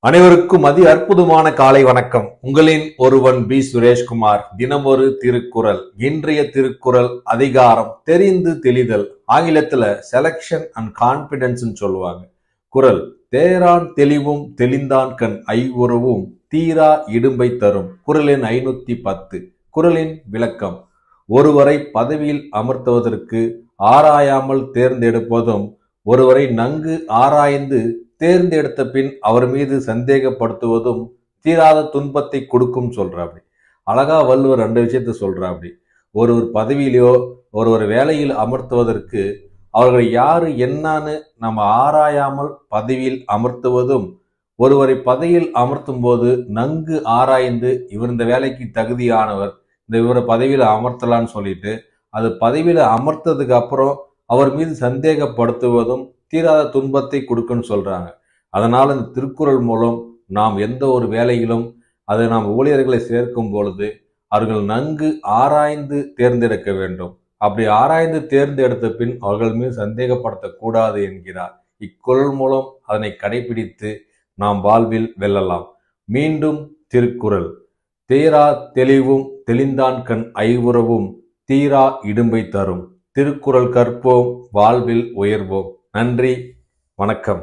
அனைவருக்கும் அற்புதமான காலை வணக்கம். உங்களின் ஒருவன் பி சுரேஷ்குமார். தினமொரு திருக்குறள். இன்றைய திருக்குறள் அதிகாரம் தெரிந்து தெளிதல். ஆங்கிலத்துல செலக்ஷன் அண்ட் கான்பிடன்ஸ் சொல்லுவாங்க. குறள்: தேரான் தெளிவும் தெளிந்தான் கண் ஐவுறவும் தீரா இடும்பை தரும். குறளின் 510. குறளின் விளக்கம்: ஒருவரை பதவியில் அமர்த்துவதற்கு ஆராயாமல் தேர்ந்தெடுப்பதும், ஒருவரை நன்கு ஆராய்ந்து தேர்ந்தெடுத்த பின் அவர் மீது சந்தேகப்படுத்துவதும் தீராத துன்பத்தை கொடுக்கும் சொல்றாப்படி. அழகா வள்ளுவர் 2 விஷயத்த சொல்றாப்படி. ஒரு பதவியிலோ ஒரு வேலையில் அமர்த்துவதற்கு அவர்கள் யாரு என்னன்னு நம்ம ஆராயாமல் பதவியில் அமர்த்துவதும், ஒருவரை பதவியில் அமர்த்தும் போது நன்கு ஆராய்ந்து இவர் இந்த வேலைக்கு தகுதியானவர், இவரை பதவியில அமர்த்தலான்னு சொல்லிட்டு அது பதவியில அமர்த்ததுக்கு அப்புறம் அவர் மீது சந்தேகப்படுத்துவதும் தீராத துன்பத்தை கொடுக்குன்னு சொல்றாங்க. அதனால இந்த திருக்குறள் மூலம் நாம் எந்த ஒரு வேலையிலும் அதை நாம் ஊழியர்களை சேர்க்கும் பொழுது அவர்கள் நன்கு ஆராய்ந்து தேர்ந்தெடுக்க வேண்டும். அப்படி ஆராய்ந்து தேர்ந்தெடுத்த பின் அவர்கள் மீது சந்தேகப்படுத்தக்கூடாது என்கிறார். இக்குறள் மூலம் அதனை கடைபிடித்து நாம் வாழ்வில் வெல்லலாம். மீண்டும் திருக்குறள்: தேரா தெளிவும் தெளிந்தான் கண் ஐவுறவும் தீரா இடும்பை தரும். திருக்குறள் கற்போம், வாழ்வில் உயர்வோம். நன்றி, வணக்கம்.